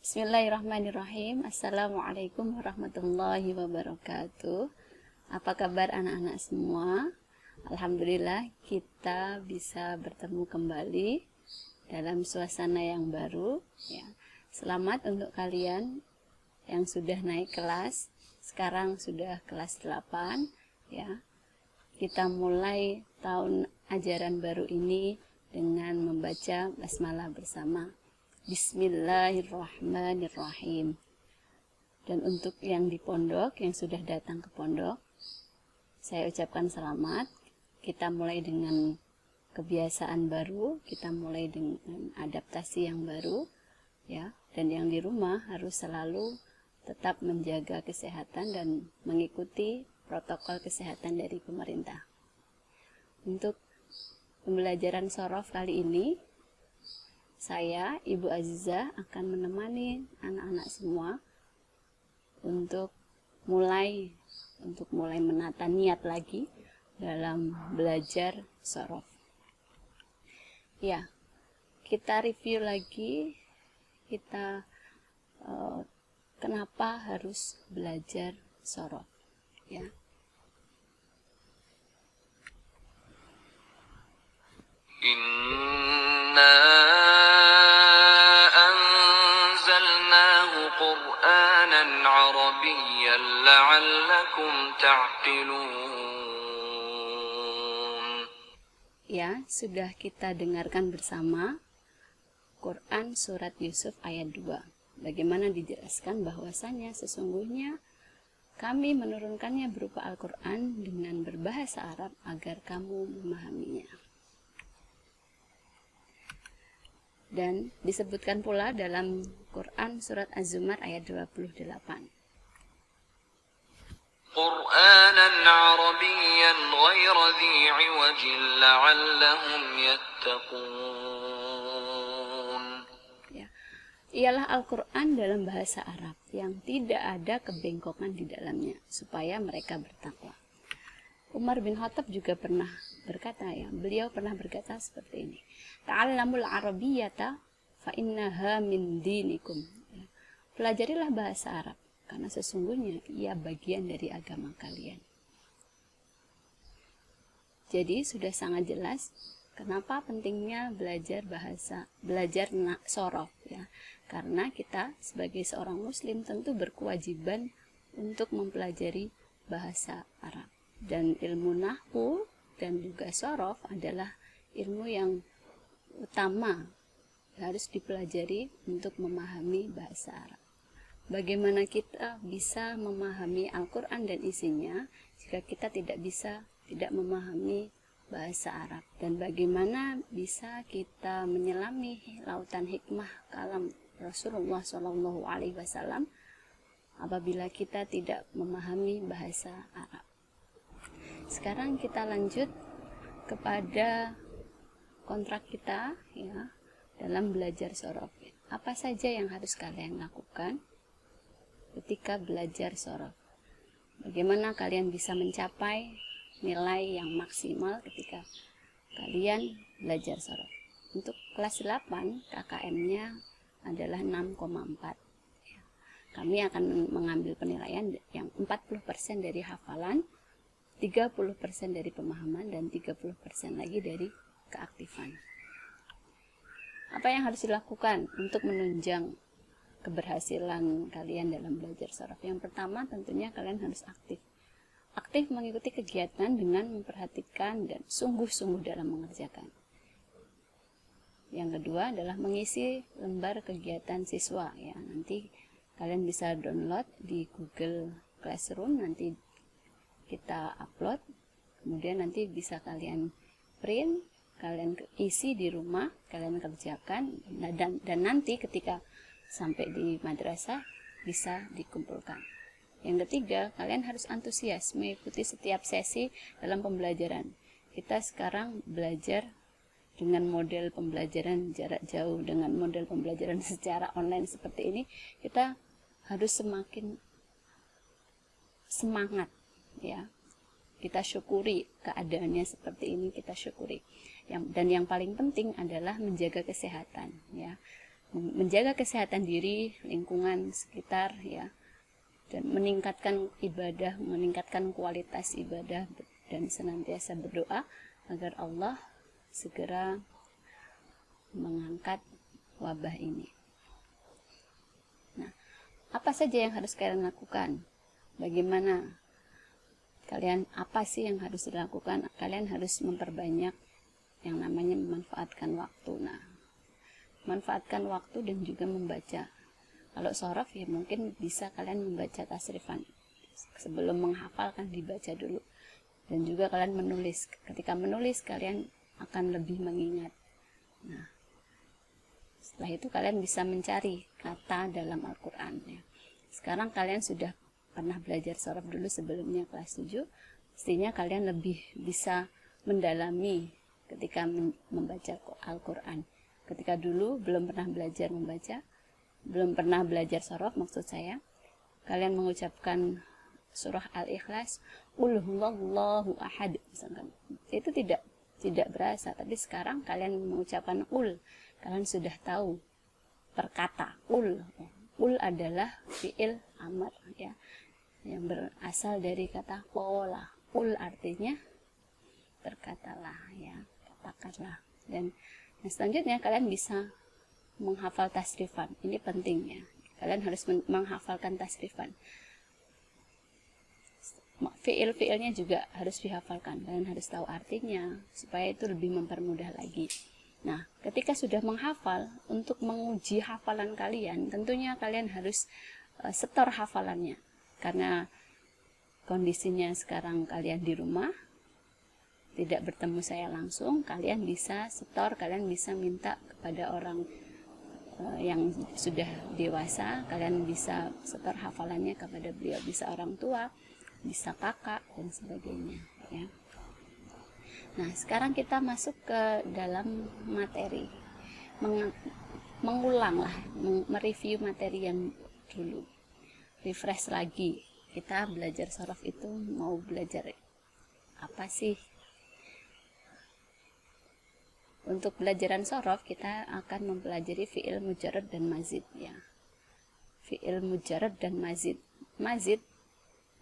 Bismillahirrahmanirrahim. Assalamualaikum warahmatullahi wabarakatuh. Apa kabar anak-anak semua? Alhamdulillah kita bisa bertemu kembali dalam suasana yang baru ya. Selamat untuk kalian yang sudah naik kelas. Sekarang sudah kelas 8 ya. Kita mulai tahun ajaran baru ini dengan membaca basmalah bersama. Bismillahirrahmanirrahim. Dan untuk yang di pondok, yang sudah datang ke pondok, saya ucapkan selamat. Kita mulai dengan kebiasaan baru, kita mulai dengan adaptasi yang baru ya. Dan yang di rumah harus selalu tetap menjaga kesehatan dan mengikuti protokol kesehatan dari pemerintah. Untuk pembelajaran shorof kali ini, saya, Ibu Azizah, akan menemani anak-anak semua untuk mulai menata niat lagi dalam belajar shorof. Ya, kita review lagi kenapa harus belajar shorof. Ya. Inna anzalnahu Qur'anan Arabiyyan la'allakum ta'qilun. Ya, sudah kita dengarkan bersama Quran Surat Yusuf ayat 2. Bagaimana dijelaskan bahwasanya sesungguhnya kami menurunkannya berupa Al-Quran dengan berbahasa Arab agar kamu memahaminya. Dan disebutkan pula dalam Quran Surat Az-Zumar ayat 28. Qur'anan Arabiyyan ghaira dhi 'iwajin la'allahum yattaqun. Ya. Ialah Al-Quran dalam bahasa Arab yang tidak ada kebengkokan di dalamnya supaya mereka bertakwa. Umar bin Khattab juga pernah berkata ya, beliau pernah berkata seperti ini. Ta'allamul arabiyyata fa innaha min dinikum. Ya. Pelajarilah bahasa Arab karena sesungguhnya ia bagian dari agama kalian. Jadi sudah sangat jelas kenapa pentingnya belajar shorof ya. Karena kita sebagai seorang muslim tentu berkewajiban untuk mempelajari bahasa Arab. Dan ilmu nahwu dan juga shorof adalah ilmu yang utama harus dipelajari untuk memahami bahasa Arab. Bagaimana kita bisa memahami Al-Quran dan isinya jika kita tidak memahami bahasa Arab, dan bagaimana bisa kita menyelami lautan hikmah kalam Rasulullah SAW apabila kita tidak memahami bahasa Arab. Sekarang kita lanjut kepada kontrak kita ya dalam belajar shorof. Apa saja yang harus kalian lakukan ketika belajar shorof? Bagaimana kalian bisa mencapai nilai yang maksimal ketika kalian belajar shorof? Untuk kelas 8 KKM-nya adalah 6,4. Kami akan mengambil penilaian yang 40% dari hafalan, 30% dari pemahaman, dan 30% lagi dari keaktifan. Apa yang harus dilakukan untuk menunjang keberhasilan kalian dalam belajar shorof? Yang pertama tentunya kalian harus aktif. Aktif mengikuti kegiatan dengan memperhatikan dan sungguh-sungguh dalam mengerjakan. Yang kedua adalah mengisi lembar kegiatan siswa ya. Nanti kalian bisa download di Google Classroom, nanti kita upload, kemudian nanti bisa kalian print, kalian isi di rumah, kalian kerjakan, dan nanti ketika sampai di madrasah bisa dikumpulkan. Yang ketiga, kalian harus antusias mengikuti setiap sesi dalam pembelajaran. Kita sekarang belajar dengan model pembelajaran jarak jauh, dengan model pembelajaran secara online seperti ini, kita harus semakin semangat ya. Kita syukuri keadaannya seperti ini, kita syukuri. Dan yang paling penting adalah menjaga kesehatan ya. menjaga kesehatan diri, lingkungan sekitar ya, dan meningkatkan ibadah, meningkatkan kualitas ibadah, dan senantiasa berdoa agar Allah segera mengangkat wabah ini. Nah, apa saja yang harus kalian lakukan? Bagaimana kalian, apa sih yang harus dilakukan? Kalian harus memperbanyak yang namanya memanfaatkan waktu. Nah, manfaatkan waktu dan juga membaca. Kalau sorof ya mungkin bisa kalian membaca tasrifan. Sebelum menghafal kan dibaca dulu. Dan juga kalian menulis. Ketika menulis kalian akan lebih mengingat. Nah, setelah itu kalian bisa mencari kata dalam Al-Quran ya. Sekarang kalian sudah pernah belajar sorof dulu sebelumnya kelas 7. Pastinya kalian lebih bisa mendalami ketika membaca Al-Quran. Ketika dulu belum pernah belajar membaca, belum pernah belajar sorof maksud saya, kalian mengucapkan surah Al-Ikhlas, Qul huwallahu ahad, misalkan, itu tidak berasa. Tapi sekarang kalian mengucapkan Qul, kalian sudah tahu per kata Qul. Qul adalah fi'il amr ya, yang berasal dari kata qola. Qul artinya berkatalah ya, katakanlah. Dan selanjutnya kalian bisa menghafal tasrifan. Ini penting ya. Kalian harus menghafalkan tasrifan. Fiil-fiilnya juga harus dihafalkan. Kalian harus tahu artinya supaya itu lebih mempermudah lagi. Nah, ketika sudah menghafal, untuk menguji hafalan kalian, tentunya kalian harus setor hafalannya. Karena kondisinya sekarang kalian di rumah, tidak bertemu saya langsung, kalian bisa setor, kalian bisa minta kepada orang yang sudah dewasa, kalian bisa setor hafalannya kepada beliau, bisa orang tua, bisa kakak, dan sebagainya ya. Nah, sekarang kita masuk ke dalam materi, mengulang lah, mereview materi yang dulu, refresh lagi. Kita belajar sorof itu mau belajar apa sih? Untuk pelajaran sorof kita akan mempelajari fi'il mujarrad dan mazid ya. Fi'il mujarrad dan mazid. Mazid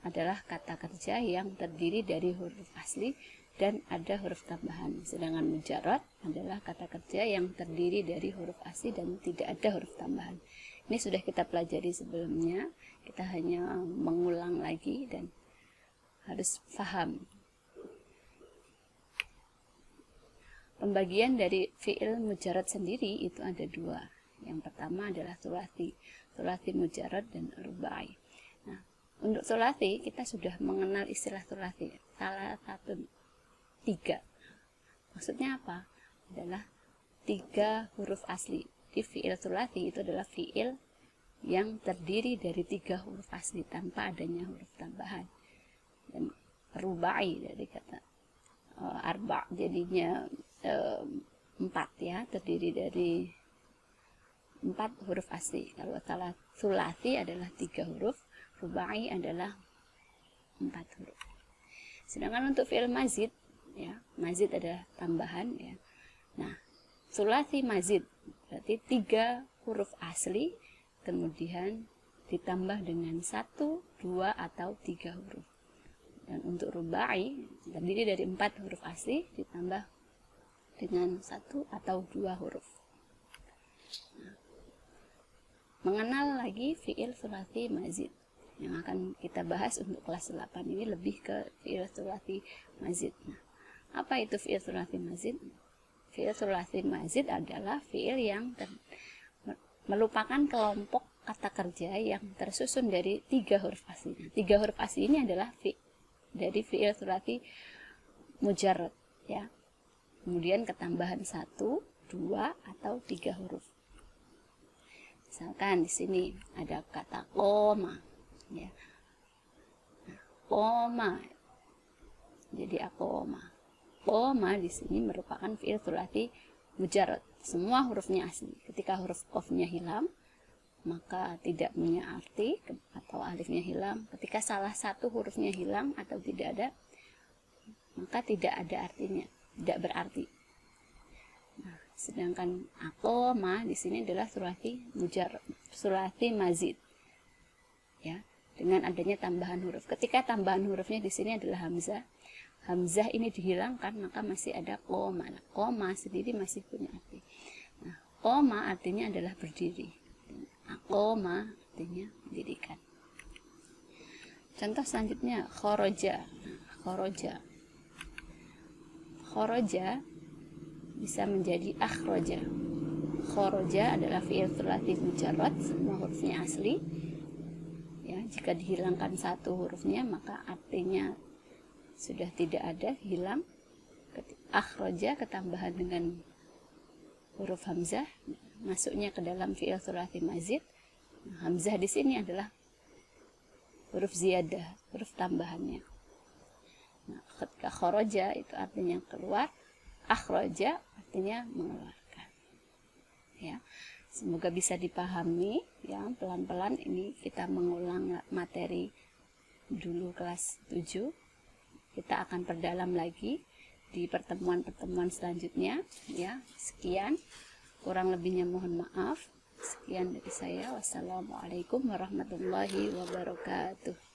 adalah kata kerja yang terdiri dari huruf asli dan ada huruf tambahan. Sedangkan mujarrad adalah kata kerja yang terdiri dari huruf asli dan tidak ada huruf tambahan. Ini sudah kita pelajari sebelumnya. Kita hanya mengulang lagi dan harus paham. Pembagian dari fi'il mujarrad sendiri itu ada dua. Yang pertama adalah thulathi mujarrad dan rubai. Nah, untuk thulathi kita sudah mengenal istilah thulathi. Salah satu 3. Maksudnya apa? Adalah 3 huruf asli. Di fi'il thulathi itu adalah fi'il yang terdiri dari 3 huruf asli tanpa adanya huruf tambahan. Dan rubai dari kata arba jadinya 4 ya, terdiri dari 4 huruf asli. Kalau thulathi adalah 3 huruf, rubai adalah 4 huruf. Sedangkan untuk fi'il mazid ya, mazid adalah tambahan ya. Nah, thulathi mazid berarti 3 huruf asli kemudian ditambah dengan 1, 2 atau 3 huruf. Dan untuk rubai terdiri dari 4 huruf asli ditambah dengan 1 atau 2 huruf. Nah, mengenal lagi fi'il thulathi mazid yang akan kita bahas untuk kelas 8 ini lebih ke fi'il thulathi mazid. Nah, apa itu fi'il thulathi mazid? Fi'il thulathi mazid adalah fi'il yang merupakan kelompok kata kerja yang tersusun dari 3 huruf asli. 3 huruf asli ini adalah dari fi'il thulathi mujarrad ya. Kemudian ketambahan 1, 2 atau 3 huruf. Misalkan di sini ada kata koma ya. Nah, koma. Jadi akoma. Koma di sini merupakan fi'il thulathi mujarrad. Semua hurufnya asli. Ketika huruf qafnya hilang, maka tidak punya arti atau alifnya hilang. Ketika salah satu hurufnya hilang atau tidak ada, maka tidak ada artinya, tidak berarti. Nah, Sedangkan aqama di sini adalah sulasi mazid. Ya, dengan adanya tambahan huruf. Ketika tambahan hurufnya di sini adalah hamzah, hamzah ini dihilangkan, maka masih ada qoma. Nah, qoma sendiri masih punya arti. Nah, qoma artinya adalah berdiri. Aqama artinya mendirikan. Contoh selanjutnya kharaja. Kharaja. Kharaja bisa menjadi akhraja. Kharaja adalah fi'il thulathi mujarrad, semua hurufnya asli. Ya, jika dihilangkan satu hurufnya maka artinya sudah tidak ada, hilang. Akhraja ketambahan dengan huruf hamzah, masuknya ke dalam fi'il thulathi mazid. Nah, hamzah di sini adalah huruf ziyadah, huruf tambahannya. Nah, ketika kharaja itu artinya keluar, akhraja artinya mengeluarkan. Ya, semoga bisa dipahami. Ya, pelan-pelan ini kita mengulang materi dulu kelas 7. Kita akan perdalam lagi di pertemuan-pertemuan selanjutnya. Ya, sekian. Kurang lebihnya mohon maaf. Sekian dari saya. Wassalamualaikum warahmatullahi wabarakatuh.